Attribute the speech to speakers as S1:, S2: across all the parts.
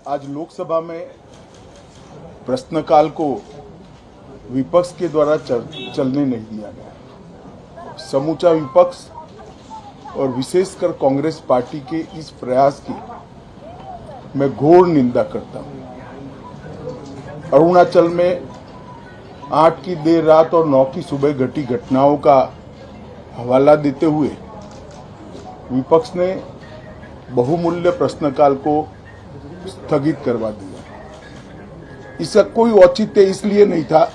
S1: आज लोकसभा में प्रश्नकाल को विपक्ष के द्वारा चलने नहीं दिया गया। समूचा विपक्ष और विशेषकर कांग्रेस पार्टी के इस प्रयास की मैं घोर निंदा करता हूं। अरुणाचल में 8 की देर रात और 9 की सुबह घटी घटनाओं का हवाला देते हुए विपक्ष ने बहुमूल्य प्रश्नकाल को स्थगित करवा दिया। इसका कोई औचित्य इसलिए नहीं था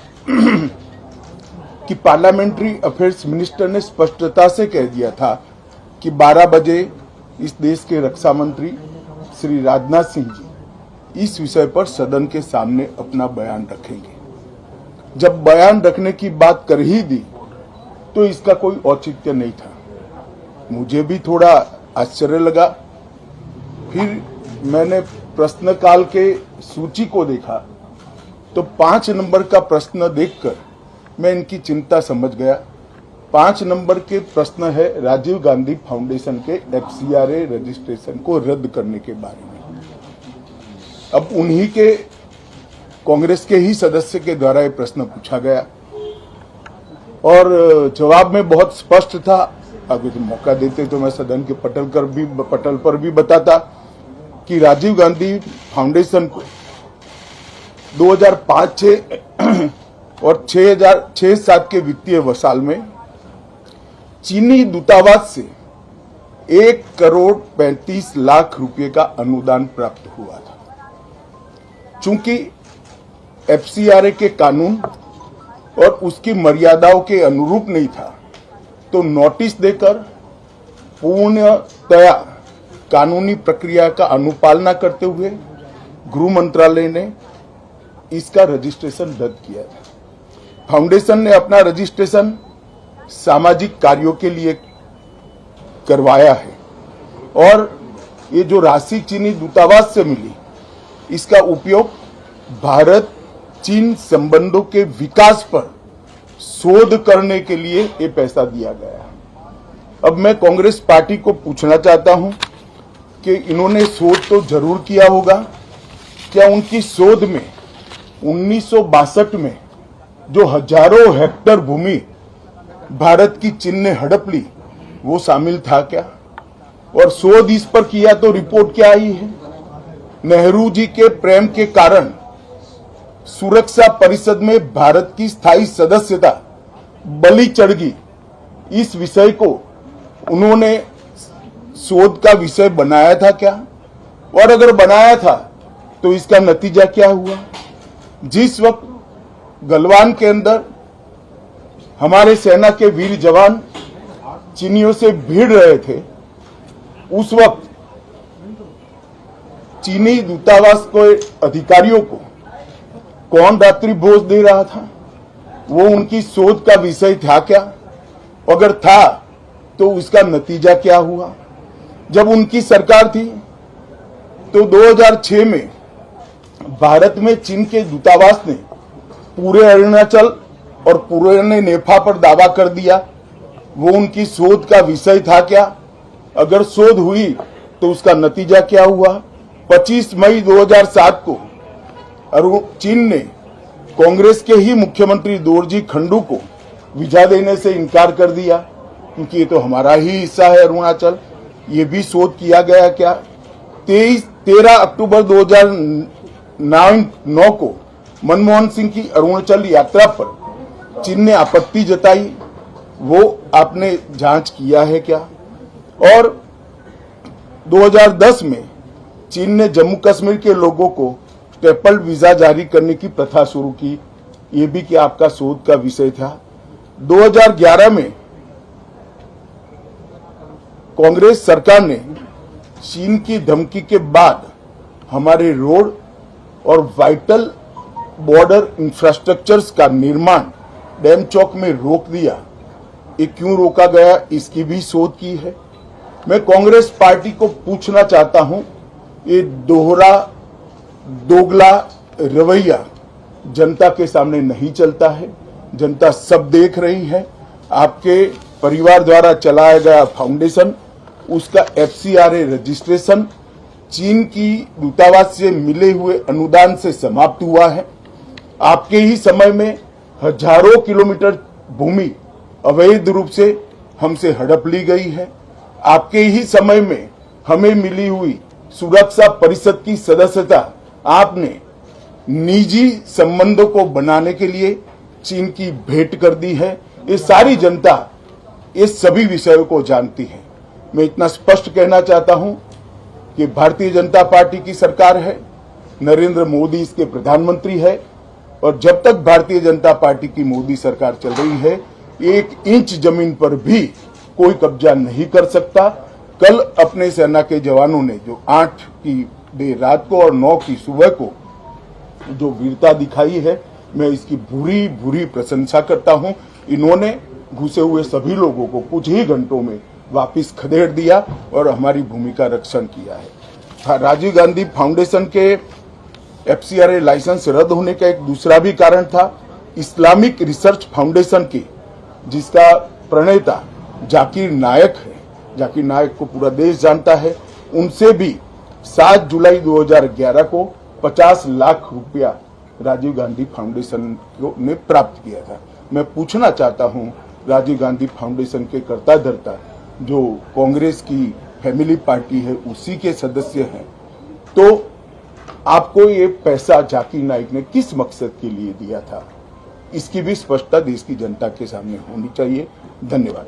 S1: कि पार्लियामेंट्री अफेयर्स मिनिस्टर ने स्पष्टता से कह दिया था कि 12 बजे इस देश के रक्षा मंत्री श्री राजनाथ सिंह जी इस विषय पर सदन के सामने अपना बयान रखेंगे। जब बयान रखने की बात कर ही दी तो इसका कोई औचित्य नहीं था। मुझे भी थोड़ा आश्चर्य लगा। फिर मैंने प्रश्नकाल के सूची को देखा तो 5 नंबर का प्रश्न देखकर मैं इनकी चिंता समझ गया। 5 नंबर के प्रश्न है राजीव गांधी फाउंडेशन के FCRA रजिस्ट्रेशन को रद्द करने के बारे में। अब उन्हीं के कांग्रेस के ही सदस्य के द्वारा ये प्रश्न पूछा गया और जवाब में बहुत स्पष्ट था। अगर तो मौका देते तो मैं सदन के पटल पर भी बताता कि राजीव गांधी फाउंडेशन को 2005-6 और 2006-07 के वित्तीय वर्ष में चीनी दूतावास से 1 करोड़ 35 लाख रुपए का अनुदान प्राप्त हुआ था। चूंकि FCRA के कानून और उसकी मर्यादाओं के अनुरूप नहीं था तो नोटिस देकर पूर्णतया कानूनी प्रक्रिया का अनुपालना करते हुए गृह मंत्रालय ने इसका रजिस्ट्रेशन रद्द किया था। फाउंडेशन ने अपना रजिस्ट्रेशन सामाजिक कार्यों के लिए करवाया है और ये जो राशि चीनी दूतावास से मिली इसका उपयोग भारत चीन संबंधों के विकास पर शोध करने के लिए ये पैसा दिया गया। अब मैं कांग्रेस पार्टी को पूछना चाहता हूं कि इन्होंने शोध तो जरूर किया होगा। क्या उनकी शोध में 1962 में जो हजारों हेक्टेयर भूमि भारत की चीन ने हड़प ली वो शामिल था क्या? और शोध इस पर किया तो रिपोर्ट क्या आई है? नेहरू जी के प्रेम के कारण सुरक्षा परिषद में भारत की स्थायी सदस्यता बलि चढ़ गई। इस विषय को उन्होंने शोध का विषय बनाया था क्या? और अगर बनाया था तो इसका नतीजा क्या हुआ? जिस वक्त गलवान के अंदर हमारे सेना के वीर जवान चीनियों से भिड़ रहे थे उस वक्त चीनी दूतावास के अधिकारियों को कौन रात्रि भोज दे रहा था? वो उनकी शोध का विषय था क्या? अगर था तो उसका नतीजा क्या हुआ? जब उनकी सरकार थी तो 2006 में भारत में चीन के दूतावास ने पूरे अरुणाचल और पूरे नेफा पर दावा कर दिया। वो उनकी शोध का विषय था क्या? अगर शोध हुई तो उसका नतीजा क्या हुआ? 25 मई 2007 को चीन ने कांग्रेस के ही मुख्यमंत्री दोरजी खंडू को वीजा देने से इनकार कर दिया क्योंकि ये तो हमारा ही हिस्सा है अरुणाचल। ये भी शोध किया गया क्या? 13 अक्टूबर 2009 को मनमोहन सिंह की अरुणाचल यात्रा पर चीन ने आपत्ति जताई, वो आपने जांच किया है क्या? और 2010 में चीन ने जम्मू कश्मीर के लोगों को ट्रिपल वीजा जारी करने की प्रथा शुरू की, ये भी क्या आपका शोध का विषय था? 2011 में कांग्रेस सरकार ने चीन की धमकी के बाद हमारे रोड और वाइटल बॉर्डर इंफ्रास्ट्रक्चर्स का निर्माण डैम चौक में रोक दिया। ये क्यों रोका गया इसकी भी शोध की है। मैं कांग्रेस पार्टी को पूछना चाहता हूं, ये दोगला रवैया जनता के सामने नहीं चलता है। जनता सब देख रही है। आपके परिवार द्वारा चलाया गया फाउंडेशन उसका FCRA रजिस्ट्रेशन चीन की दूतावास से मिले हुए अनुदान से समाप्त हुआ है। आपके ही समय में हजारों किलोमीटर भूमि अवैध रूप से हमसे हड़प ली गई है। आपके ही समय में हमें मिली हुई सुरक्षा परिषद की सदस्यता आपने निजी संबंधों को बनाने के लिए चीन की भेंट कर दी है। ये सारी जनता ये सभी विषयों को जानती है। मैं इतना स्पष्ट कहना चाहता हूं कि भारतीय जनता पार्टी की सरकार है, नरेंद्र मोदी इसके प्रधानमंत्री है, और जब तक भारतीय जनता पार्टी की मोदी सरकार चल रही है, 1 इंच जमीन पर भी कोई कब्जा नहीं कर सकता। कल अपने सेना के जवानों ने जो 8 की देर रात को और 9 की सुबह को जो वीरता दिखाई है, मैं इसकी भूरी भूरी प्रशंसा करता हूं। इन्होंने घुसे हुए सभी लोगों को कुछ ही घंटों में वापस खदेड़ दिया और हमारी भूमि का रक्षण किया है। राजीव गांधी फाउंडेशन के FCRA लाइसेंस रद्द होने का एक दूसरा भी कारण था। इस्लामिक रिसर्च फाउंडेशन के जिसका प्रणेता जाकिर नायक है, जाकिर नायक को पूरा देश जानता है, उनसे भी 7 जुलाई 2011 को 50 लाख रुपया राजीव गांधी फाउंडेशन ने प्राप्त किया था। मैं पूछना चाहता हूं राजीव गांधी फाउंडेशन के कर्ता धर्ता जो कांग्रेस की फैमिली पार्टी है उसी के सदस्य हैं, तो आपको ये पैसा जाकिर नाइक ने किस मकसद के लिए दिया था, इसकी भी स्पष्टता देश की जनता के सामने होनी चाहिए। धन्यवाद।